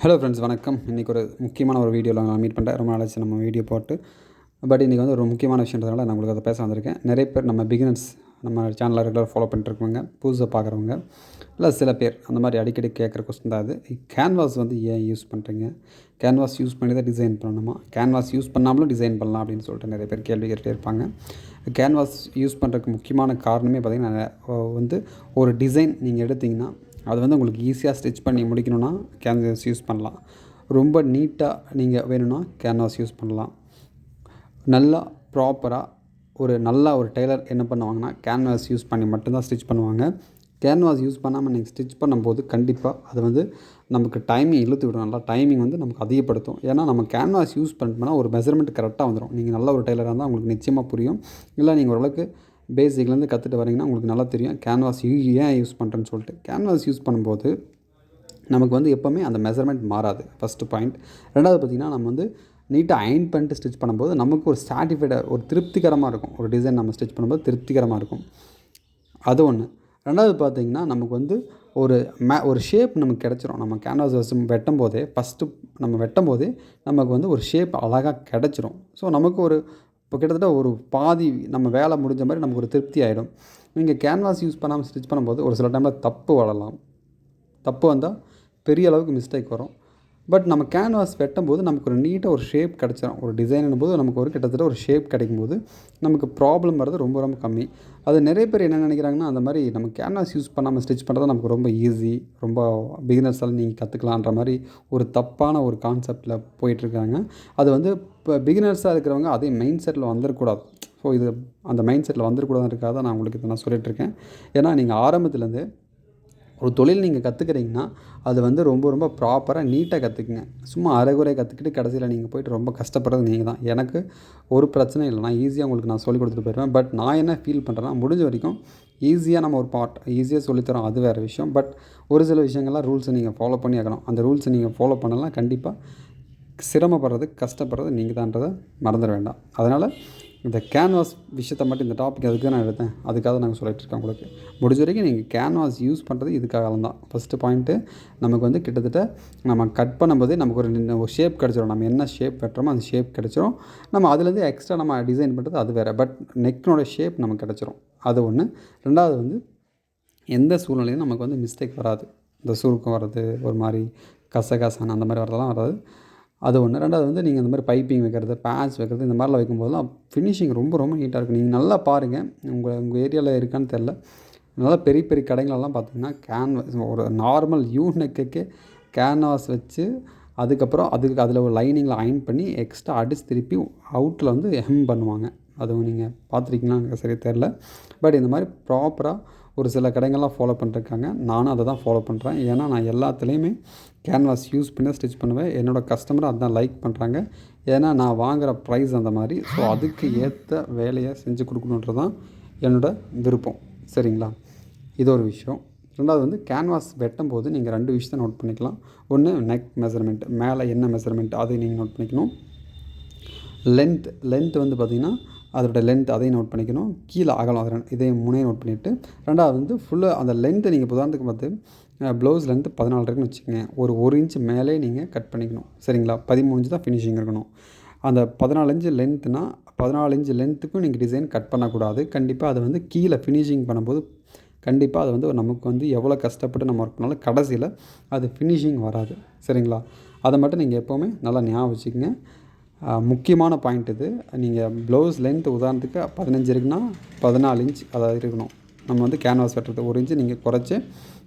Hello friends, வணக்கம். இன்றைக்கி ஒரு முக்கியமான ஒரு வீடியோவில் நான் மீட் பண்ணுறேன். ரொம்ப நாளாச்சு நம்ம வீடியோ போட்டு. பட் இன்றைக்கி வந்து ஒரு முக்கியமான விஷயன்றதுனால நான் உங்களுக்கு அதை பேச வந்திருக்கேன். நிறைய பேர் நம்ம பிகினர்ஸ் நம்ம சேனலில் ரெகுலர் ஃபாலோ பண்ணிட்டுருக்கவங்க, புதுசாக பார்க்குறவங்க, இல்லை சில பேர் அந்த மாதிரி அடிக்கடி கேட்குற கொஸ்டின் தான் அது. கேன்வாஸ் வந்து ஏன் யூஸ் பண்ணுறீங்க? கேன்வாஸ் யூஸ் பண்ணி தான் டிசைன் பண்ணணுமா? கேன்வாஸ் யூஸ் பண்ணாமலும் டிசைன் பண்ணலாம் அப்படின்னு சொல்லிட்டு நிறைய பேர் கேள்வி கேட்டுகிட்டே இருப்பாங்க. கேன்வாஸ் யூஸ் பண்ணுறதுக்கு முக்கியமான காரணமே பார்த்திங்கன்னா, வந்து ஒரு டிசைன் நீங்கள் எடுத்திங்கன்னா அது வந்து உங்களுக்கு ஈஸியாக ஸ்டிச் பண்ணி முடிக்கணும்னா கேன்வாஸ் யூஸ் பண்ணலாம். ரொம்ப நீட்டாக நீங்கள் வேணும்னா கேன்வாஸ் யூஸ் பண்ணலாம். நல்லா ப்ராப்பராக ஒரு டெய்லர் என்ன பண்ணுவாங்கன்னா கேன்வாஸ் யூஸ் பண்ணி மட்டும்தான் ஸ்டிச் பண்ணுவாங்க. கேன்வாஸ் யூஸ் பண்ணாமல் நீங்கள் ஸ்டிச் பண்ணும்போது கண்டிப்பாக அது வந்து நமக்கு டைமிங் இழுத்து விடும். நல்லா டைமிங் வந்து நமக்கு அதிகப்படுத்தும். ஏன்னா நம்ம கேன்வாஸ் யூஸ் பண்ணிட்டோம்னா ஒரு மெஷர்மெண்ட் கரெக்டாக வந்துடும். நீங்கள் நல்ல ஒரு டெய்லராக இருந்தால் உங்களுக்கு நிச்சயமாக புரியும். இல்லை நீங்கள் ஓரளவுக்கு பேசிக்லேருந்து கற்றுட்டு வரீங்கன்னா உங்களுக்கு நல்லா தெரியும் கேன்வாஸ் ஏன் யூஸ் பண்ணுறேன்னு சொல்லிட்டு. கேன்வாஸ் யூஸ் பண்ணும்போது நமக்கு வந்து எப்போவுமே அந்த மெஷர்மெண்ட் மாறாது. First point. ரெண்டாவது பார்த்திங்கன்னா, நம்ம வந்து நீட்டாக அயர்ன் பண்ணிட்டு ஸ்டிச் பண்ணும்போது நமக்கு ஒரு சாட்டிஸ்ஃபைடாக ஒரு திருப்திகரமாக இருக்கும். ஒரு டிசைன் நம்ம ஸ்டிச் பண்ணும்போது திருப்திகரமாக இருக்கும். அது ஒன்று. ரெண்டாவது பார்த்திங்கன்னா, நமக்கு வந்து ஒரு ஷேப் நமக்கு கிடச்சிரும். நம்ம கேன்வாஸ் வெட்டும்போதே நம்ம வெட்டும்போதே நமக்கு வந்து ஒரு ஷேப் அழகாக கிடச்சிரும். ஸோ நமக்கு இப்போ கிட்டத்தட்ட ஒரு பாதி நம்ம வேலை முடிஞ்ச மாதிரி நமக்கு ஒரு திருப்தி ஆகிடும். நீங்கள் கேன்வாஸ் யூஸ் பண்ணாமல் ஸ்டிச் பண்ணும்போது ஒரு சில டைமில் தப்பு வந்தால் பெரிய அளவுக்கு மிஸ்டேக் வரும். பட் நம்ம கேன்வாஸ் வெட்டும்போது நமக்கு ஒரு நீட்டாக ஒரு ஷேப் கிடச்சிரும். ஒரு டிசைனும் போது நமக்கு கிட்டத்தட்ட ஒரு ஷேப் கிடைக்கும்போது நமக்கு ப்ராப்ளம் வர்றது ரொம்ப ரொம்ப கம்மி. அது நிறைய பேர் என்ன நினைக்கிறாங்கன்னா, அந்த மாதிரி நம்ம கேன்வாஸ் யூஸ் பண்ணாமல் ஸ்டிச் பண்ணுறது நமக்கு ரொம்ப ஈஸி, ரொம்ப பிகினர்ஸால் நீங்கள் கற்றுக்கலான்ற மாதிரி ஒரு தப்பான ஒரு கான்செப்டில் போயிட்டுருக்காங்க. அது வந்து இப்போ பிகினர்ஸாக இருக்கிறவங்க அதே மைண்ட் செட்டில் வந்துடக்கூடாது. ஸோ அந்த மைண்ட் செட்டில் வந்துடக்கூடாதுன்றதுக்காக தான் நான் உங்களுக்கு இதை நான் சொல்லிகிட்ருக்கேன். ஏன்னா நீங்கள் ஆரம்பத்துலேருந்து ஒரு தொழில் நீங்கள் கற்றுக்கிறீங்கன்னா அது வந்து ரொம்ப ரொம்ப ப்ராப்பராக நீட்டாக கற்றுக்குங்க. சும்மா அரைகுறை கற்றுக்கிட்டு கடைசியில் நீங்கள் போய்ட்டு ரொம்ப கஷ்டப்படுறது நீங்கள் தான். எனக்கு ஒரு பிரச்சனை இல்லை, நான் ஈஸியாக உங்களுக்கு நான் சொல்லிக் கொடுத்துட்டு போயிடுவேன். பட் நான் என்ன ஃபீல் பண்ணுறேன்னா, முடிஞ்ச வரைக்கும் ஈஸியாக நம்ம ஒரு ஈஸியாக சொல்லித்தரோம், அது வேறு விஷயம். பட் ஒரு சில விஷயங்கள்லாம் ரூல்ஸை நீங்கள் ஃபாலோ பண்ணி ஆகணும். அந்த ரூல்ஸை நீங்கள் ஃபாலோ பண்ணலாம், கண்டிப்பாக சிரமப்படுறது கஷ்டப்படுறது நீங்கள் தான்றதை மறந்துட வேண்டாம். அதனால் இந்த கேன்வாஸ் விஷயத்தை மட்டும், இந்த டாபிக் அதுக்கு தான் நான் எடுத்தேன், அதுக்காக நாங்கள் சொல்லிட்டு இருக்கேன் உங்களுக்கு. முடிஞ்ச வரைக்கும் நீங்கள் கேன்வாஸ் யூஸ் பண்ணுறது இதுக்காக தான். ஃபஸ்ட்டு பாயிண்ட்டு, நமக்கு வந்து கிட்டத்தட்ட நம்ம கட் பண்ணும்போதே நமக்கு ஒரு ஷேப் கிடச்சிரும். நம்ம என்ன ஷேப் வெட்டுறோமோ அந்த ஷேப் கிடச்சிரும். நம்ம அதுலேருந்து எக்ஸ்ட்ரா நம்ம டிசைன் பண்ணுறது அது வேறு. பட் நெக்கினோட ஷேப் நமக்கு கிடச்சிரும். அது ஒன்று. ரெண்டாவது வந்து எந்த சூழ்நிலையும் நமக்கு வந்து மிஸ்டேக் வராது. இந்த சுருக்கம் வர்றது, ஒரு மாதிரி கசகசான அந்த மாதிரி வரதெல்லாம் வராது. அது ஒன்று. ரெண்டாவது வந்து நீங்கள் இந்த மாதிரி பைப்பிங் வைக்கிறது, பேட்ச் வைக்கிறது, இந்த மாதிரிலாம் வைக்கும்போதெல்லாம் ஃபினிஷிங் ரொம்ப ரொம்ப நீட்டாக இருக்கும். நீங்கள் நல்லா பாருங்கள், உங்கள் ஏரியாவில் இருக்கான்னு தெரில, நல்லா பெரிய பெரிய கடைங்களெல்லாம் பார்த்தீங்கன்னா கேன்வாஸ் ஒரு நார்மல் நெக்குக்கே கேன்வாஸ் வச்சு அதுக்கப்புறம் அதில் ஒரு லைனிங்கில் அயர்ன் பண்ணி எக்ஸ்ட்ரா அடிச்சு திருப்பி அவுட்டில் வந்து பண்ணுவாங்க. அதுவும் நீங்கள் பார்த்துருக்கீங்களான்னு எனக்கு சரியாக தெரில. பட் இந்த மாதிரி ப்ராப்பராக ஒரு சில கடைங்கள்லாம் ஃபாலோ பண்ணிருக்காங்க. நானும் அதை தான் ஃபாலோ பண்ணுறேன். ஏன்னா நான் எல்லாத்துலேயுமே கேன்வாஸ் யூஸ் பண்ணி ஸ்டிச் பண்ணுவேன். என்னோடய கஸ்டமரும் அதுதான் லைக் பண்ணுறாங்க. ஏன்னா நான் வாங்குகிற ப்ரைஸ் அந்த மாதிரி. ஸோ அதுக்கு ஏற்ற வேலையை செஞ்சு கொடுக்கணுன்றது தான் என்னோடய விருப்பம். சரிங்களா? இது ஒரு விஷயம். ரெண்டாவது வந்து கேன்வாஸ் வெட்டும்போது நீங்கள் 2 விஷயத்தை நோட் பண்ணிக்கலாம். ஒன்று நெக் மெஷர்மெண்ட், மேலே என்ன மெஷர்மெண்ட் அதை நீங்கள் நோட் பண்ணிக்கணும். லென்த் வந்து பார்த்திங்கன்னா அதோடய லென்த் அதையும் நோட் பண்ணிக்கணும். கீழே அகலம் இதையும் 3 நோட் பண்ணிவிட்டு, ரெண்டாவது வந்து ஃபுல்லாக அந்த லென்த்தை நீங்கள் உதாரணத்துக்கு பார்த்து ப்ளவுஸ் லென்த்து 14 இருக்குன்னு வச்சுக்கோங்க. ஒரு இன்ச்சு மேலே நீங்கள் கட் பண்ணிக்கணும். சரிங்களா? 13 இன்ச்சு தான் ஃபினிஷிங் இருக்கணும். அந்த 14 இன்ச்சு லென்த்துனா 14 இன்ச்சு லென்த்துக்கும் நீங்கள் டிசைன் கட் பண்ணக்கூடாது. கண்டிப்பாக அதை வந்து கீழே ஃபினிஷிங் பண்ணும்போது கண்டிப்பாக அது வந்து நமக்கு வந்து எவ்வளோ கஷ்டப்பட்டு நம்ம ஒர்க் பண்ணாலும் கடைசியில் அது ஃபினிஷிங் வராது. சரிங்களா? அதை மட்டும் நீங்கள் எப்போவுமே நல்லா ஞாபகம் வச்சுக்கோங்க. முக்கியமான பாயிண்ட் இது. நீங்கள் ப்ளவுஸ் லென்த் உதாரணத்துக்கு 15 இருக்குன்னா 14 இன்ச் அதாவது இருக்கணும். நம்ம வந்து கேன்வாஸ் வெட்டுறது 1 இன்ச்சு நீங்கள் குறைச்சி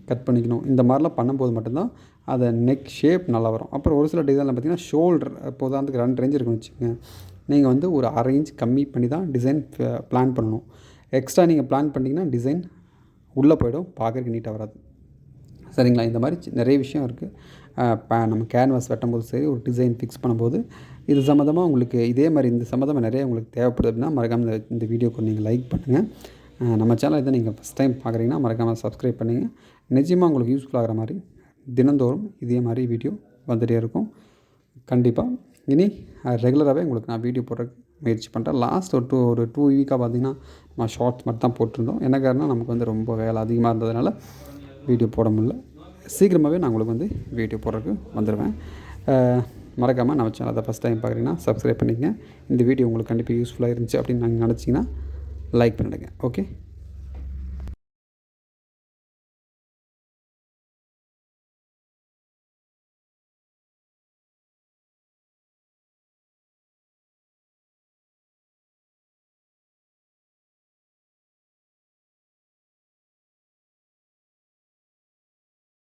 கட் பண்ணிக்கணும். இந்த மாதிரிலாம் பண்ணும்போது மட்டும்தான் அதை நெக் ஷேப் நல்லா வரும். அப்புறம் ஒரு சில டிசைனில் பார்த்திங்கன்னா ஷோல்டர் இப்போ உதாரணத்துக்கு 2 இன்ச் இருக்குன்னு வச்சுக்கோங்க. நீங்கள் வந்து ஒரு அரை இன்ச் கம்மி பண்ணி தான் டிசைன் பிளான் பண்ணணும். எக்ஸ்ட்ரா நீங்கள் பிளான் பண்ணிங்கன்னா டிசைன் உள்ளே போய்டும், பார்க்குறதுக்கு நீட்டாக வராது. சரிங்களா? இந்த மாதிரி நிறைய விஷயம் இருக்குது. நம்ம கேன்வாஸ் வெட்டும்போது சரி, ஒரு டிசைன் ஃபிக்ஸ் பண்ணும்போது இது சம்மந்தமாக உங்களுக்கு இதே மாதிரி இந்த சம்மந்தமாக நிறைய உங்களுக்கு தேவைப்படுது அப்படின்னா மறக்காமல் இந்த வீடியோக்கு நீங்கள் லைக் பண்ணுங்கள். நம்ம சேனல் இதை நீங்கள் ஃபஸ்ட் டைம் பார்க்குறீங்கன்னா மறக்காமல் சப்ஸ்கிரைப் பண்ணுங்கள். நிச்சயமாக உங்களுக்கு யூஸ்ஃபுல் ஆகிற மாதிரி தினந்தோறும் இதே மாதிரி வீடியோ வந்துகிட்டே இருக்கும். கண்டிப்பாக இனி ரெகுலராகவே உங்களுக்கு நான் வீடியோ போடுறதுக்கு முயற்சி பண்ணுறேன். லாஸ்ட் ஒரு 2 வீக்காக பார்த்திங்கன்னா நான் ஷார்ட்ஸ் மட்டும் தான் போட்டிருந்தோம். என்ன காரணம், நமக்கு வந்து ரொம்ப வேலை அதிகமாக இருந்ததுனால வீடியோ போட முடியல. சீக்கிரமாகவே நான் உங்களுக்கு வந்து வீடியோ போடுறதுக்கு வந்துடுவேன். மறக்காமல் நம்ம சேனலை ஃபஸ்ட் டைம் பார்க்குறீங்கன்னா சப்ஸ்கிரைப் பண்ணிக்கங்க. இந்த வீடியோ உங்களுக்கு கண்டிப்பாக யூஸ்ஃபுல்லாக இருந்துச்சு அப்படின்னு நீங்கள் நினச்சிங்கன்னா லைக் பண்ணிடுங்க. ஓகே.